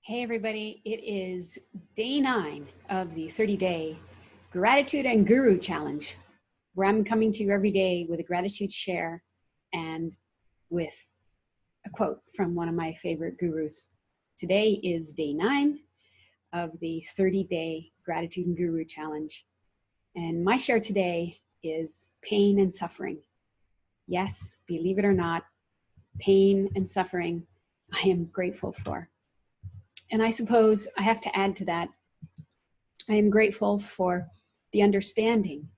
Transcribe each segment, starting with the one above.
Hey everybody, it is day 9 of the 30-day Gratitude and Guru Challenge, where I'm coming to you every day with a gratitude share and with a quote from one of my favorite gurus. Today is day 9 of the 30-day Gratitude and Guru Challenge, and my share today is pain and suffering. Yes, believe it or not, pain and suffering I am grateful for. And I suppose I have to add to that, I am grateful for the understanding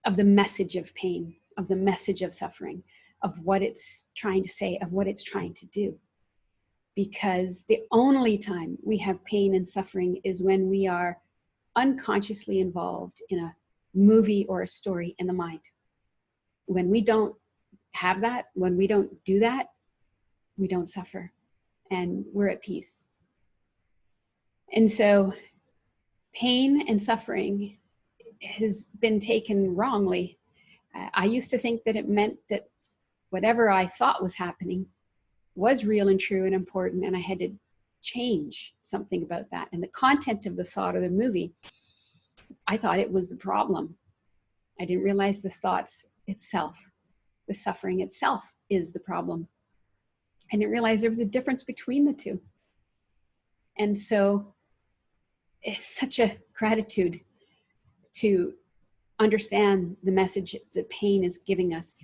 of the message of pain, of the message of suffering, of what it's trying to say, of what it's trying to do. Because the only time we have pain and suffering is when we are unconsciously involved in a movie or a story in the mind. When we don't have that, when we don't do that, we don't suffer and we're at peace. And so pain and suffering has been taken wrongly. I used to think that it meant that whatever I thought was happening was real and true and important, and I had to change something about that. And the content of the thought or the movie, I thought it was the problem. I didn't realize the thoughts itself, the suffering itself is the problem. I didn't realize there was a difference between the two. And so it's such a gratitude to understand the message that pain is giving us.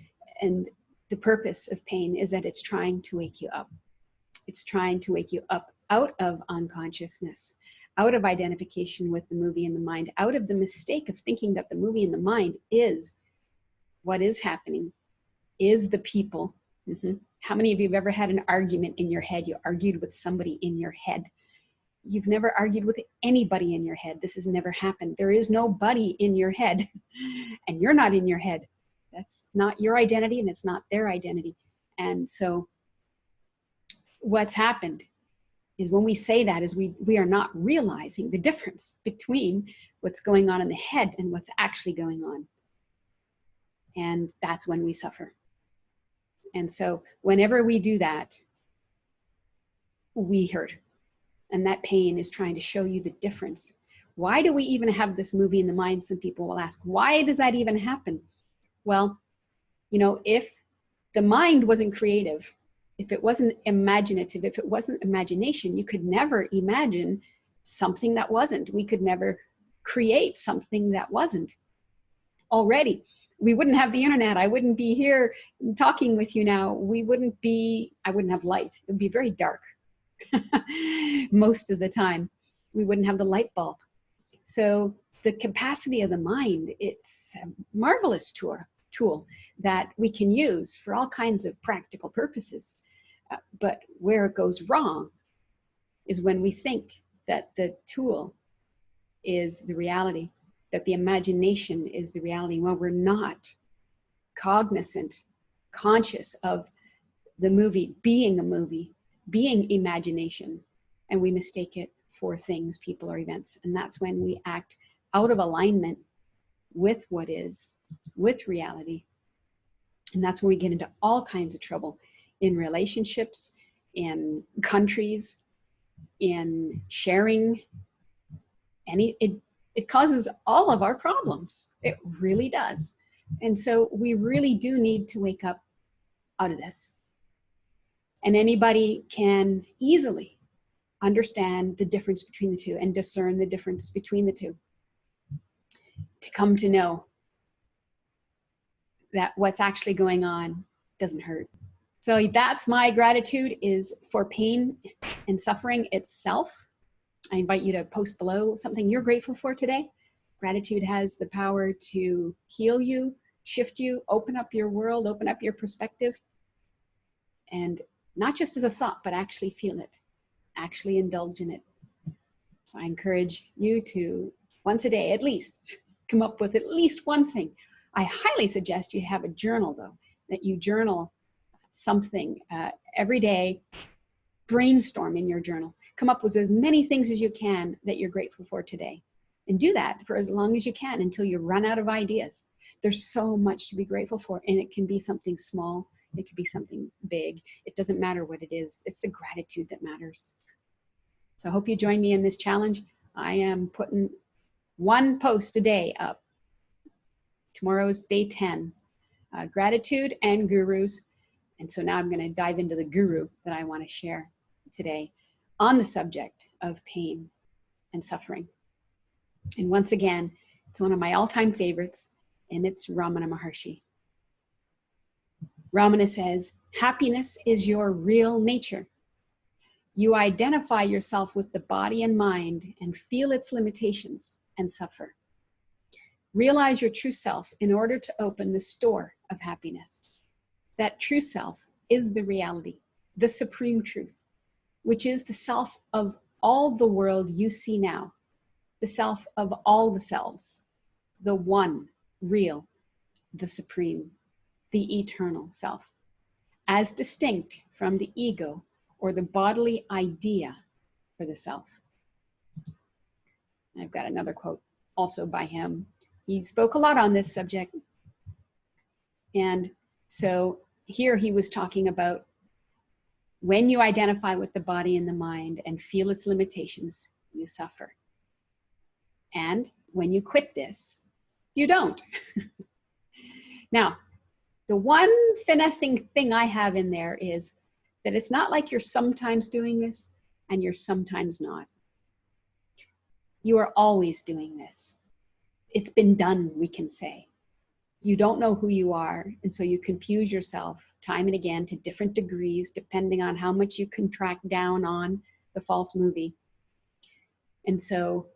And the purpose of pain is that it's trying to wake you up. It's trying to wake you up out of unconsciousness, out of identification with the movie in the mind, out of the mistake of thinking that the movie in the mind is what is happening, is the people. How many of you have ever had an argument in your head? You argued with somebody in your head. You've never argued with anybody in your head. This has never happened. There is nobody in your head, and you're not in your head. That's not your identity, and it's not their identity. And so what's happened is when we say that is we are not realizing the difference between what's going on in the head and what's actually going on. And that's when we suffer. And so whenever we do that, we hurt. And that pain is trying to show you the difference. Why do we even have this movie in the mind? Some people will ask, why does that even happen? Well, if the mind wasn't creative, if it wasn't imaginative, if it wasn't imagination, you could never imagine something that wasn't. We could never create something that wasn't already. We wouldn't have the internet. I wouldn't be here talking with you now. I wouldn't have light. It would be very dark. Most of the time we wouldn't have the light bulb. So the capacity of the mind, it's a marvelous tool that we can use for all kinds of practical purposes. But where it goes wrong is when we think that the tool is the reality, that the imagination is the reality, when we're not cognizant, conscious of the movie, being imagination, and we mistake it for things, people, or events. And that's when we act out of alignment with what is, with reality. And that's when we get into all kinds of trouble in relationships, in countries, in sharing. It causes all of our problems. It really does. And so we really do need to wake up out of this. And anybody can easily understand the difference between the two and discern the difference between the two. To come to know that what's actually going on doesn't hurt. So that's my gratitude, is for pain and suffering itself. I invite you to post below something you're grateful for today. Gratitude has the power to heal you, shift you, open up your world, open up your perspective. And not just as a thought, but actually feel it, actually indulge in it. So I encourage you to, once a day at least, come up with at least one thing. I highly suggest you have a journal, though, that you journal something every day. Brainstorm in your journal. Come up with as many things as you can that you're grateful for today. And do that for as long as you can until you run out of ideas. There's so much to be grateful for, and it can be something small. It could be something big. It doesn't matter what it is. It's the gratitude that matters. So I hope you join me in this challenge. I am putting one post a day up. Tomorrow's day 10, gratitude and gurus. And so now I'm going to dive into the guru that I want to share today on the subject of pain and suffering. And once again, it's one of my all-time favorites, and it's Ramana Maharshi. Ramana says, happiness is your real nature. You identify yourself with the body and mind and feel its limitations and suffer. Realize your true self in order to open the store of happiness. That true self is the reality, the supreme truth, which is the self of all the world you see now, the self of all the selves, the one, real, the supreme, the eternal self, as distinct from the ego or the bodily idea for the self. I've got another quote also by him. He spoke a lot on this subject. And so here he was talking about when you identify with the body and the mind and feel its limitations, you suffer. And when you quit this, you don't. Now, the one finessing thing I have in there is that it's not like you're sometimes doing this and you're sometimes not. You are always doing this. It's been done, we can say. You don't know who you are, and so you confuse yourself time and again to different degrees, depending on how much you can track down on the false movie. And so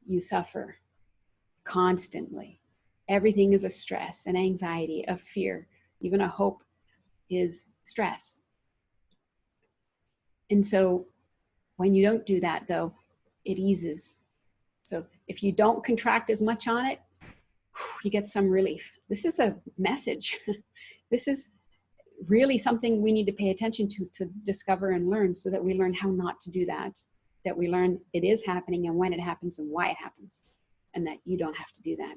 you suffer constantly. Everything is a stress, an anxiety, a fear, even a hope is stress. And so when you don't do that, though, it eases. So if you don't contract as much on it, you get some relief. This is a message. This is really something we need to pay attention to discover and learn, so that we learn how not to do that, that we learn it is happening and when it happens and why it happens, and that you don't have to do that.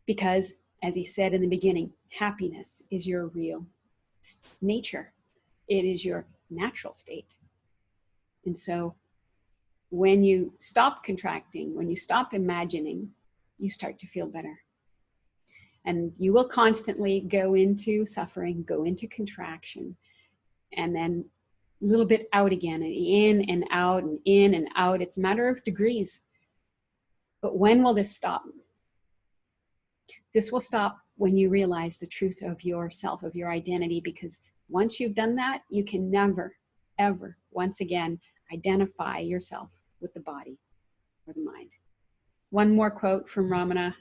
Because, as he said in the beginning, happiness is your real nature. It is your natural state. And so when you stop contracting, when you stop imagining, you start to feel better. And you will constantly go into suffering, go into contraction, and then a little bit out again, and in and out and in and out. It's a matter of degrees. But when will this stop? This will stop when you realize the truth of yourself, of your identity, because once you've done that, you can never, ever, once again, identify yourself with the body or the mind. One more quote from Ramana,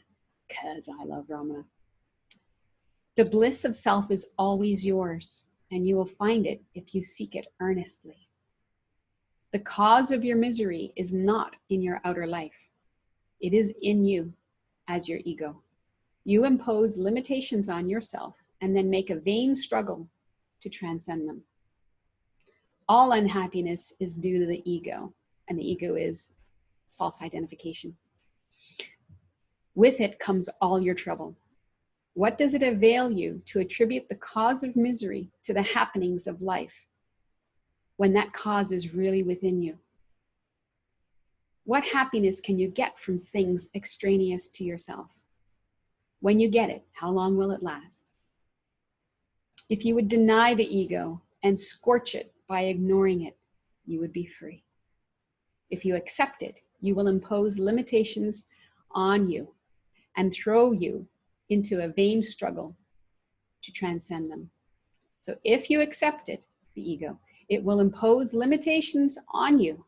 because I love Ramana. The bliss of self is always yours, and you will find it if you seek it earnestly. The cause of your misery is not in your outer life. It is in you as your ego. You impose limitations on yourself and then make a vain struggle to transcend them. All unhappiness is due to the ego, and the ego is false identification. With it comes all your trouble. What does it avail you to attribute the cause of misery to the happenings of life, when that cause is really within you? What happiness can you get from things extraneous to yourself? When you get it, how long will it last? If you would deny the ego and scorch it by ignoring it, you would be free. If you accept it, you will impose limitations on you and throw you into a vain struggle to transcend them. So if you accept it, the ego, it will impose limitations on you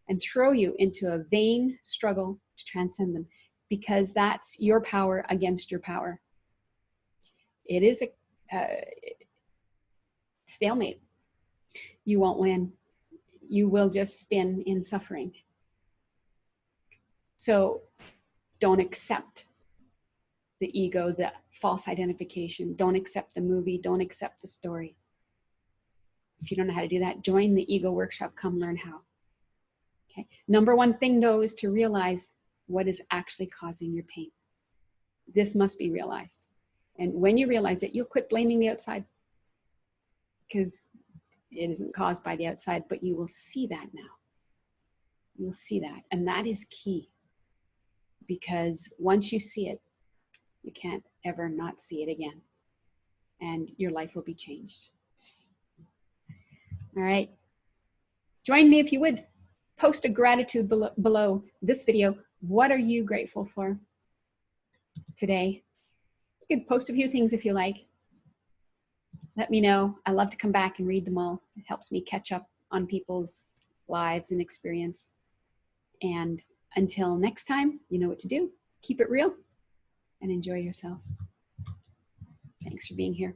and throw you into a vain struggle to transcend them, because that's your power against your power. It is a stalemate. You won't win. You will just spin in suffering. So don't accept the ego, the false identification. Don't accept the movie. Don't accept the story. If you don't know how to do that, join the Ego Workshop. Come learn how. Okay. Number one thing, though, is to realize what is actually causing your pain. This must be realized. And when you realize it, you'll quit blaming the outside. Because It isn't caused by the outside, but you will see that now. You'll see that. And that is key, because once you see it, you can't ever not see it again. And your life will be changed. All right. Join me if you would. Post a gratitude below this video. What are you grateful for today? You could post a few things if you like. Let me know. I love to come back and read them all. It helps me catch up on people's lives and experience. And until next time, you know what to do. Keep it real and enjoy yourself. Thanks for being here.